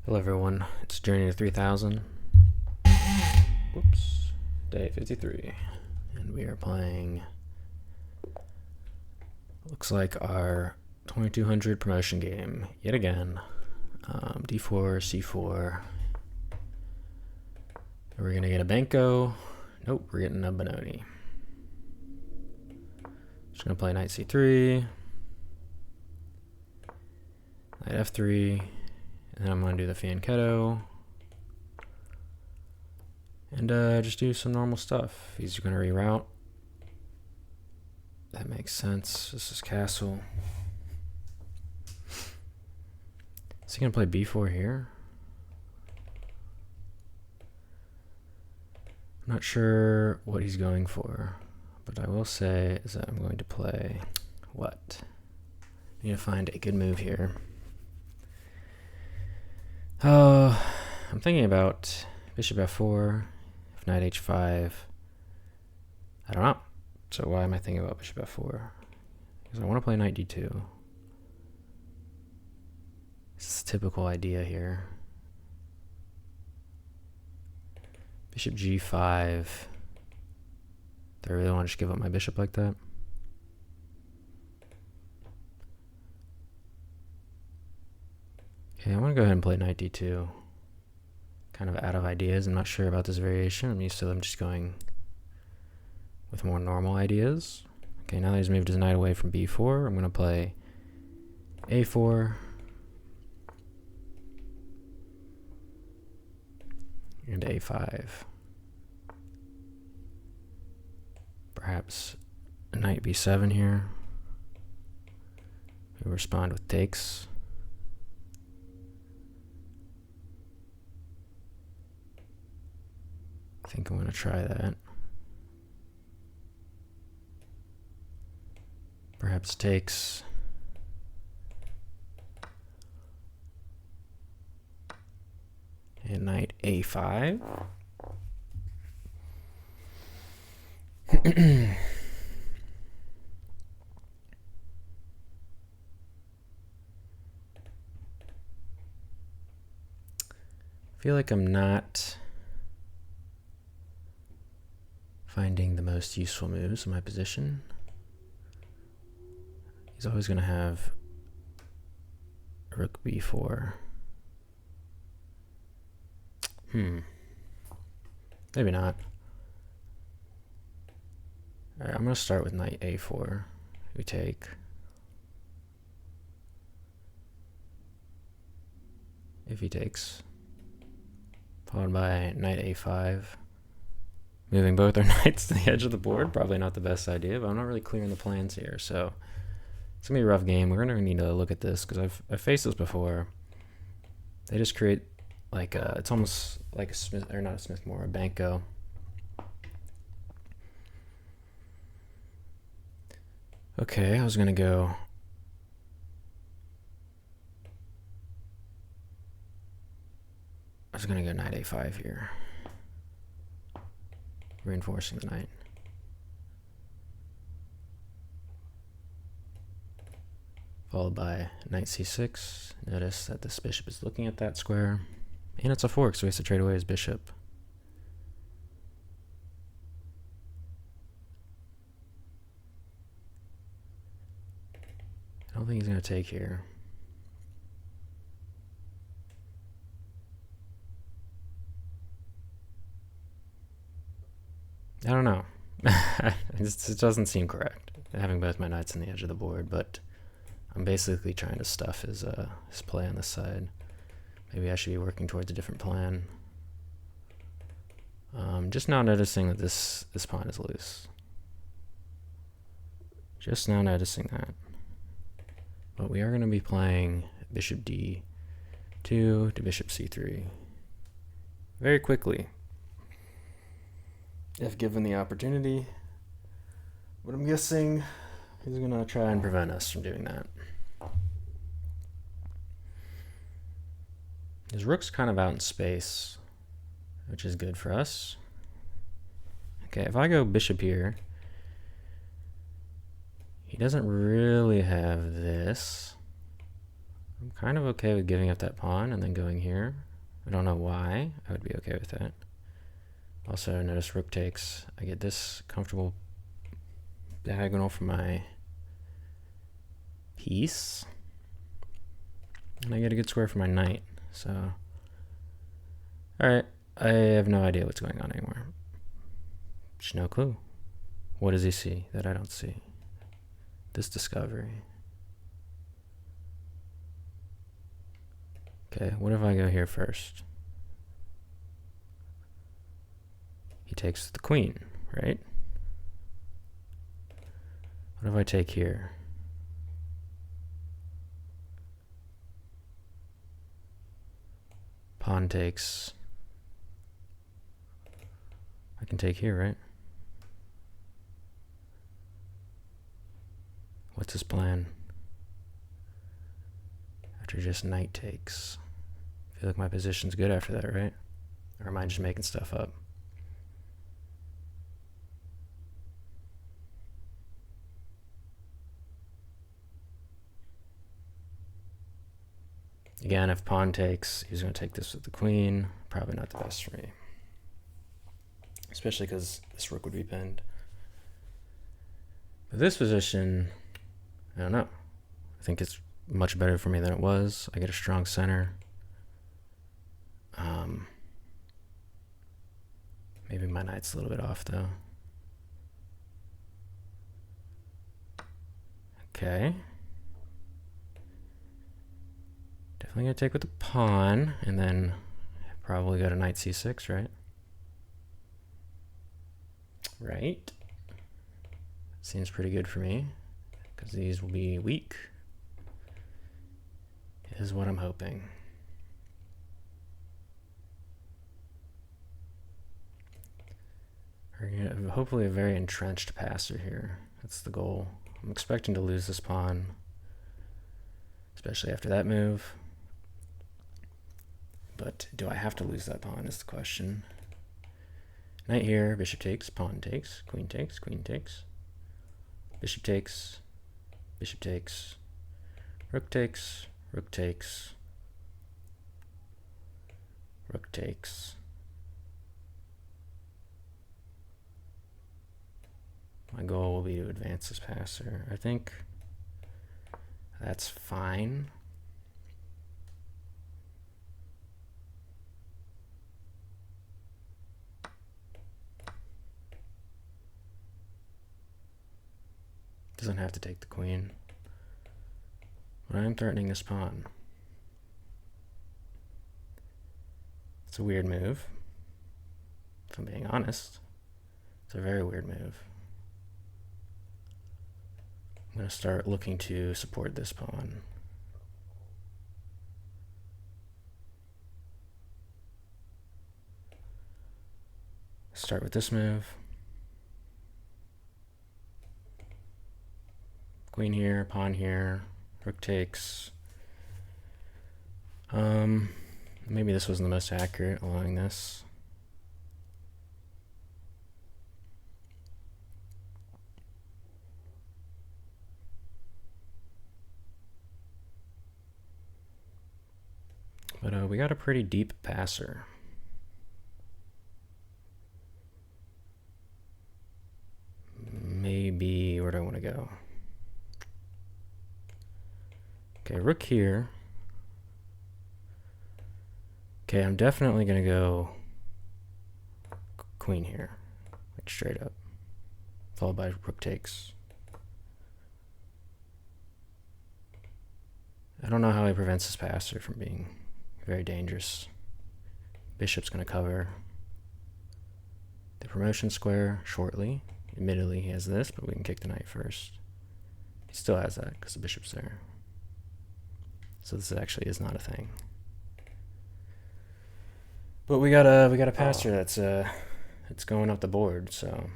Hello everyone, it's Journey to 3000. Whoops. Day 53. And we are playing, looks like our 2200 promotion game yet again. D4, C4. We're gonna get a Banco. Nope, we're getting a Benoni. Just gonna play knight C3. Knight F3. And then I'm going to do the fianchetto. And just do some normal stuff. He's going to reroute. That makes sense. This is castle. Is he going to play b4 here? I'm not sure what he's going for. But I will say is that I'm going to play what? I need to find a good move here. Oh, I'm thinking about bishop f4, if knight h5. I don't know. So why am I thinking about bishop f4? Because I want to play knight d2. This is a typical idea here. Bishop g5. Do I really want to just give up my bishop like that? Okay, I'm going to go ahead and play knight d2. Kind of out of ideas. I'm not sure about this variation. I'm used to them just going with more normal ideas. Okay, now that he's moved his knight away from b4, I'm going to play a4. And a5. Perhaps knight b7 here. We respond with takes. I think I'm going to try that. Perhaps takes. And knight a5. I feel like I'm not finding the most useful moves in my position. He's always going to have rook b4. Maybe not. Alright, I'm going to start with knight a4. We take. If he takes. Followed by knight a5. Moving both our knights to the edge of the board, probably not the best idea, but I'm not really clearing the plans here, so it's going to be a rough game. We're going to need to look at this, because I've faced this before. They just create, like, it's almost like a Smith, or not a Smith, more a Banco. Okay, I was going to go knight a5 here. Reinforcing the knight. Followed by knight c6. Notice that this bishop is looking at that square. And it's a fork, so he has to trade away his bishop. I don't think he's going to take here. I don't know. It doesn't seem correct, having both my knights on the edge of the board, but I'm basically trying to stuff his play on this side. Maybe I should be working towards a different plan. Just now noticing that this pawn is loose. Just now noticing that. But we are going to be playing bishop d2 to bishop c3 very quickly, if given the opportunity. But I'm guessing he's going to try and prevent us from doing that. His rook's kind of out in space, which is good for us. Okay, if I go bishop here, he doesn't really have this. I'm kind of okay with giving up that pawn and then going here. I don't know why I would be okay with that. Also, notice rook takes. I get this comfortable diagonal for my piece. And I get a good square for my knight. So, alright. I have no idea what's going on anymore. Just no clue. What does he see that I don't see? This discovery. Okay, what if I go here first? He takes the queen, right? What if I take here? Pawn takes. I can take here, right? What's his plan? After just knight takes. I feel like my position's good after that, right? Or am I just making stuff up? Again, if pawn takes, he's going to take this with the queen. Probably not the best for me. Especially because this rook would be pinned. But this position, I don't know. I think it's much better for me than it was. I get a strong center. Maybe my knight's a little bit off though. Okay. Definitely gonna take with the pawn, and then probably go to knight c6, right? Right. Seems pretty good for me, because these will be weak, is what I'm hoping. We're gonna have hopefully a very entrenched passer here. That's the goal. I'm expecting to lose this pawn, especially after that move. But do I have to lose that pawn is the question. Knight here, bishop takes, pawn takes, queen takes, queen takes. Bishop takes, bishop takes, rook takes, rook takes, rook takes. My goal will be to advance this passer. I think that's fine. Doesn't have to take the queen. But I'm threatening this pawn. It's a weird move. If I'm being honest, it's a very weird move. I'm going to start looking to support this pawn. Start with this move. Queen here, pawn here, rook takes. Maybe this wasn't the most accurate, allowing this. But we got a pretty deep passer. Maybe, where do I want to go? Okay, rook here. Okay, I'm definitely going to go queen here, like straight up, followed by rook takes. I don't know how he prevents his passer from being very dangerous. Bishop's going to cover the promotion square shortly. Admittedly, he has this, but we can kick the knight first. He still has that because the bishop's there. So this actually is not a thing. But we got a passer that's going up the board, so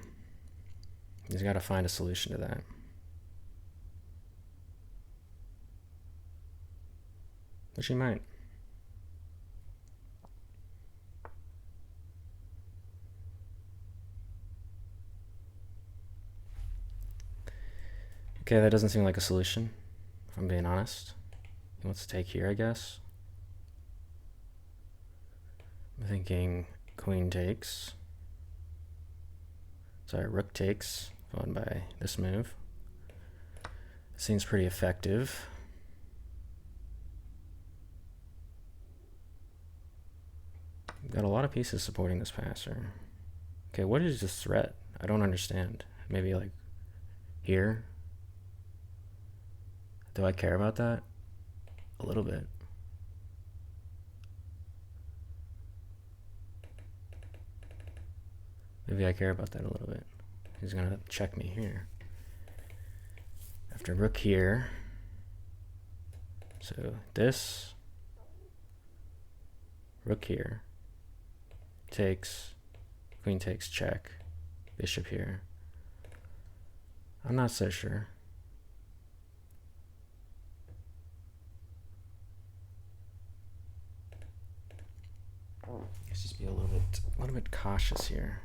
he's got to find a solution to that. Which he might. Okay, that doesn't seem like a solution, if I'm being honest. He wants to take here, I guess. I'm thinking queen takes. Sorry, rook takes, followed by this move. Seems pretty effective. We've got a lot of pieces supporting this passer. Okay, what is this threat? I don't understand. Maybe like here? Do I care about that? A little bit. Maybe I care about that a little bit. He's gonna check me here. After rook here. So this. Rook here. Takes. Queen takes, check. Bishop here. I'm not so sure. Let's just be a little bit cautious here.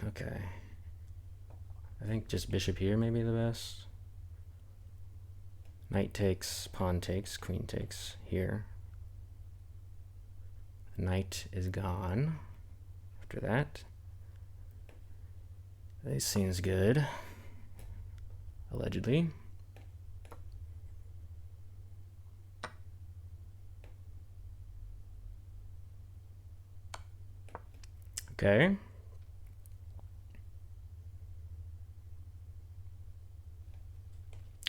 Okay. I think just bishop here may be the best. Knight takes, pawn takes, queen takes here. Knight is gone after that. This seems good. Allegedly. Okay.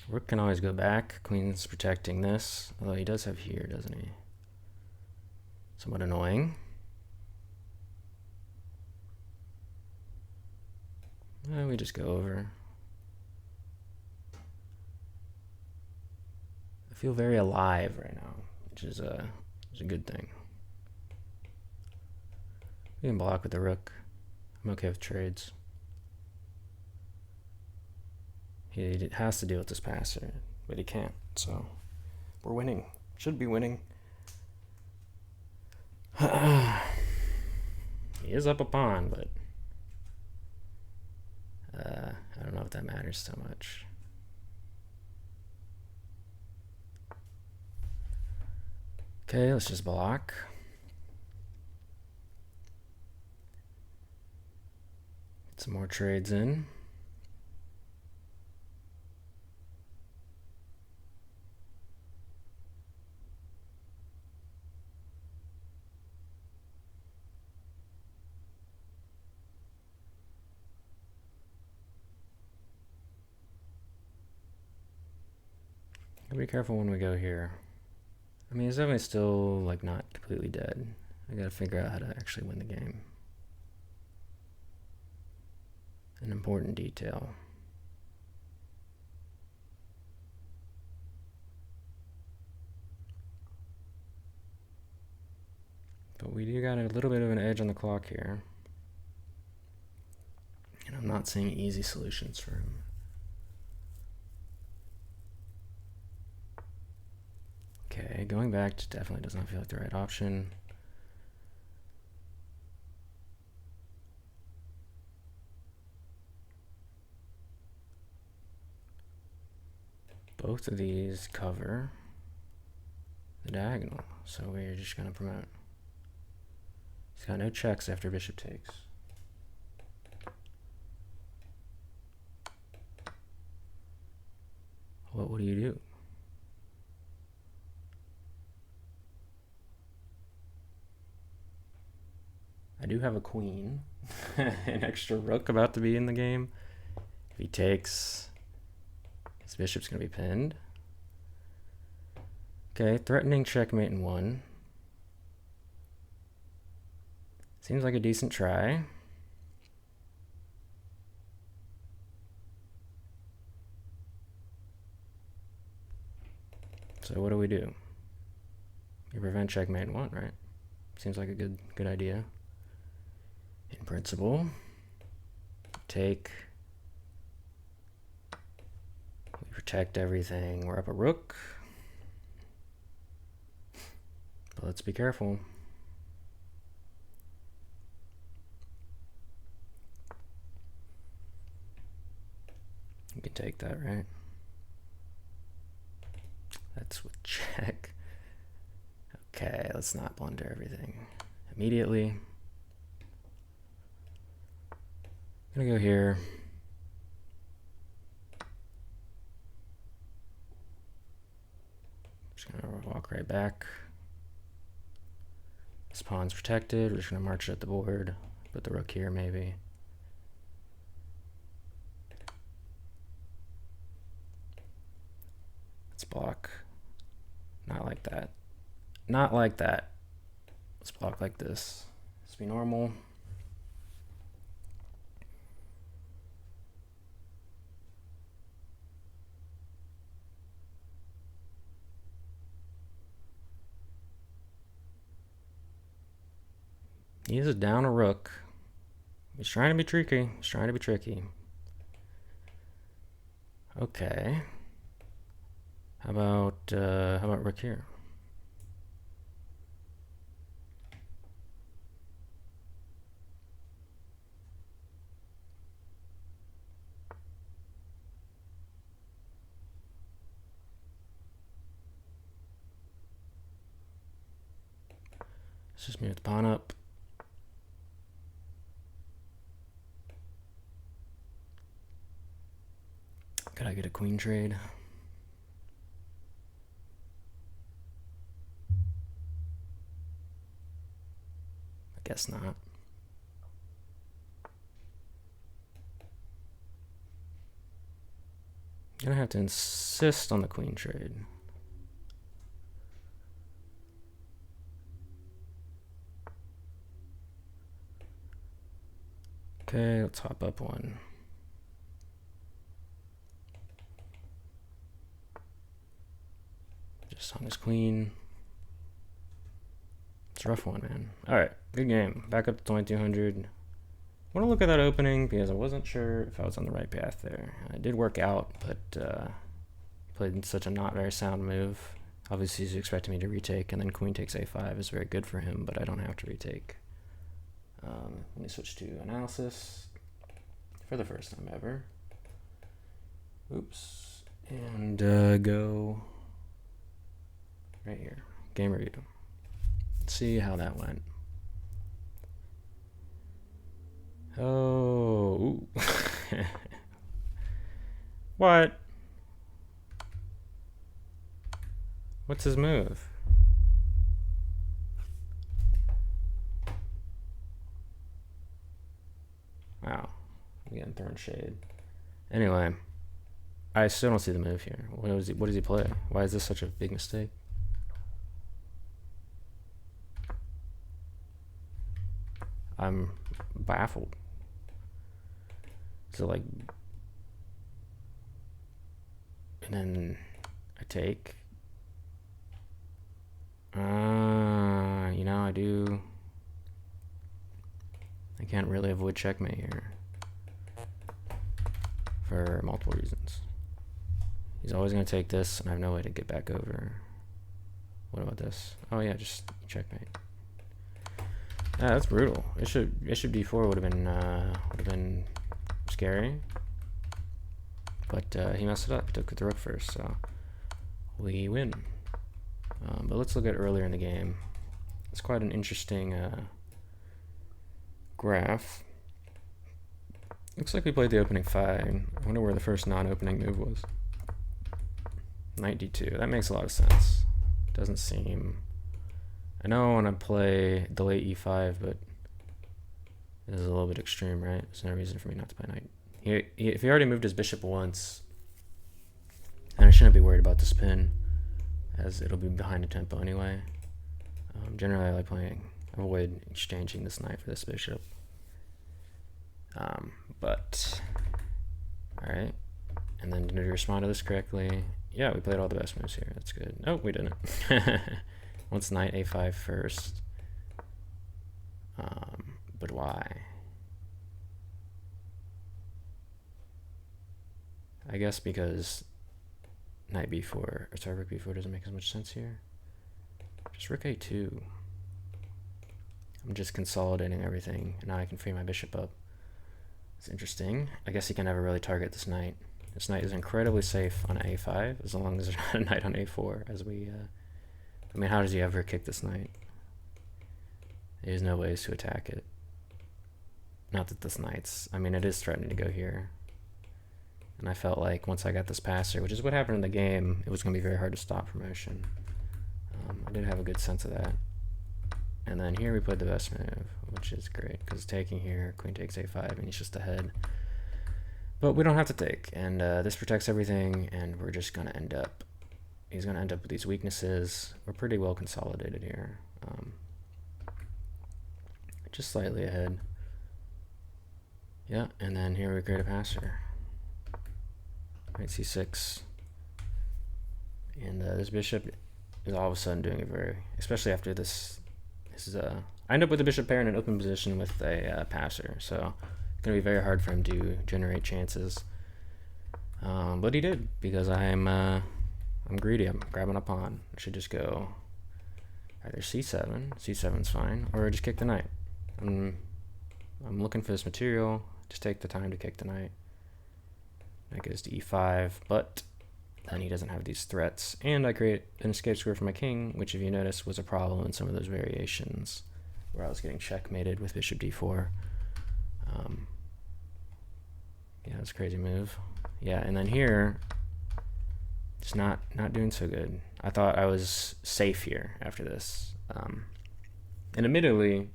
Rook can always go back. Queen's protecting this. Although he does have here, doesn't he? Somewhat annoying. We just go over. I feel very alive right now, which is a good thing. We can block with the rook. I'm okay with trades. He has to deal with this passer, but he can't, so we're winning. Should be winning. He is up a pawn, but I don't know if that matters so much. Okay, let's just block. Get some more trades in. Be careful when we go here. I mean, he's definitely still like not completely dead. I gotta figure out how to actually win the game. An important detail. But we do got a little bit of an edge on the clock here. And I'm not seeing easy solutions for him. Okay, going back just definitely does not feel like the right option. Both of these cover the diagonal, so we're just going to promote. He's got no checks after bishop takes. What do you do? I do have a queen, an extra rook about to be in the game. If he takes, his bishop's going to be pinned. Okay, threatening checkmate in one. Seems like a decent try. So what do we do? You prevent checkmate in one, right? Seems like a good idea. In principle, take, we protect everything. We're up a rook, but let's be careful. You can take that, right? That's with check. Okay, let's not blunder everything immediately. I'm gonna go here. Just gonna walk right back. This pawn's protected. We're just gonna march it at the board. Put the rook here, maybe. Let's block. Not like that. Not like that. Let's block like this. Let's be normal. He's a down a rook. He's trying to be tricky. He's trying to be tricky. Okay. How about rook here? Let's just move the pawn up. Could I get a queen trade? I guess not. Gonna have to insist on the queen trade. Okay, let's hop up one. Just on his queen. It's a rough one, man. Alright, good game. Back up to 2200. I want to look at that opening because I wasn't sure if I was on the right path there. It did work out, but played such a not very sound move. Obviously, he's expecting me to retake, and then queen takes a5 is very good for him, but I don't have to retake. Let me switch to analysis for the first time ever. Oops. And go right here. Game review. Let's see how that went. Oh, ooh. What? What's his move? Wow, I'm getting thrown shade. Anyway, I still don't see the move here. What does he play? Why is this such a big mistake? I'm baffled. So like, and then I take. You know, I can't really avoid checkmate here for multiple reasons. He's always going to take this, and I have no way to get back over. What about this? Oh yeah, just checkmate. Yeah, that's brutal. Bishop d4 would have been scary, but he messed it up. He took the rook first, so we win. But let's look at earlier in the game. It's quite an interesting graph. Looks like we played the opening fine. I wonder where the first non-opening move was. Knight d2. That makes a lot of sense. Doesn't seem... I know I want to play the late e5, but this is a little bit extreme, right? There's no reason for me not to play knight. If he already moved his bishop once, then I shouldn't be worried about the spin, as it'll be behind a tempo anyway. Generally, I like avoid exchanging this knight for this bishop. But, alright. And then did we respond to this correctly? Yeah, we played all the best moves here. That's good. Oh, we didn't. Let's knight a5 first. But why? I guess because knight b4, or sorry, rook b4 doesn't make as much sense here. Just rook a2. I'm just consolidating everything, and now I can free my bishop up. It's interesting. I guess he can never really target this knight. This knight is incredibly safe on a5, as long as there's not a knight on a4, as we, I mean, how does he ever kick this knight? There's no ways to attack it. Not that this knight's, I mean, it is threatening to go here. And I felt like once I got this passer, which is what happened in the game, it was going to be very hard to stop for motion. I did have a good sense of that. And then here we played the best move, which is great, because taking here, queen takes a5, and he's just ahead. But we don't have to take, and this protects everything, and we're just going to end up, he's going to end up with these weaknesses. We're pretty well consolidated here. Just slightly ahead. Yeah, and then here we create a passer. Knight c6. And this bishop is all of a sudden doing it very, especially after this. This is I end up with a bishop pair in an open position with a passer, so it's gonna be very hard for him to generate chances. But he did, because I'm greedy. I'm grabbing a pawn. I should just go either c7. C7's fine, or just kick the knight. I'm looking for this material. Just take the time to kick the knight. Knight goes to e5, but then he doesn't have these threats. And I create an escape square for my king, which, if you notice, was a problem in some of those variations where I was getting checkmated with bishop d4. Yeah, that's a crazy move. Yeah, and then here, just not doing so good. I thought I was safe here after this. And admittedly,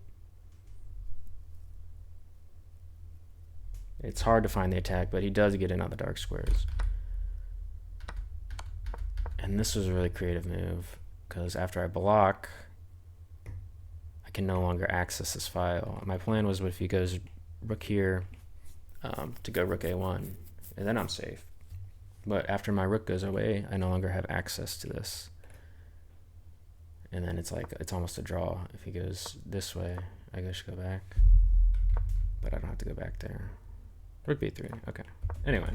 it's hard to find the attack, but he does get in on the dark squares. And this was a really creative move, because after I block, I can no longer access this file. My plan was, if he goes rook here, to go rook a1, and then I'm safe. But after my rook goes away, I no longer have access to this. And then it's like, it's almost a draw. If he goes this way, I just go back. But I don't have to go back there. Rook b3, okay. Anyway.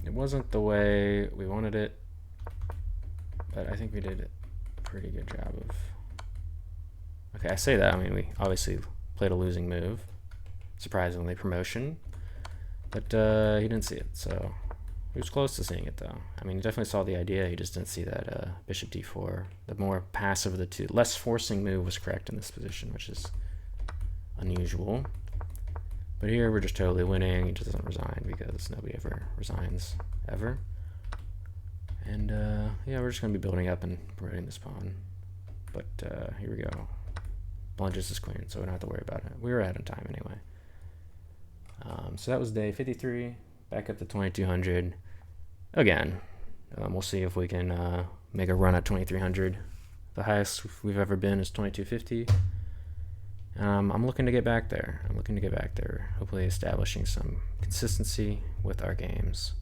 It wasn't the way we wanted it, but I think we did a pretty good job of... Okay, I say that, I mean, we obviously played a losing move. Surprisingly, promotion. But he didn't see it, so he was close to seeing it, though. I mean, he definitely saw the idea, he just didn't see that bishop d4. The more passive of the two, less forcing move was correct in this position, which is unusual. But here we're just totally winning. He just doesn't resign, because nobody ever resigns, ever. And yeah, we're just going to be building up and promoting this pawn. But here we go. Plunges this queen, so we don't have to worry about it. We were ahead of time anyway. So that was day 53, back up to 2200. Again, we'll see if we can make a run at 2300. The highest we've ever been is 2250. I'm looking to get back there. Hopefully establishing some consistency with our games.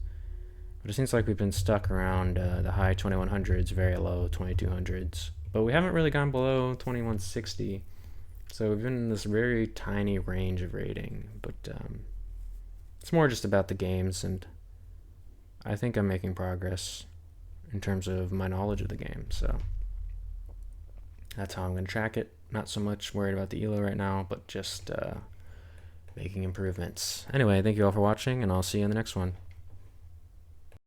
But it seems like we've been stuck around the high 2100s, very low 2200s. But we haven't really gone below 2160. So we've been in this very tiny range of rating. But it's more just about the games, and I think I'm making progress in terms of my knowledge of the game. So that's how I'm going to track it. Not so much worried about the ELO right now, but just making improvements. Anyway, thank you all for watching, and I'll see you in the next one.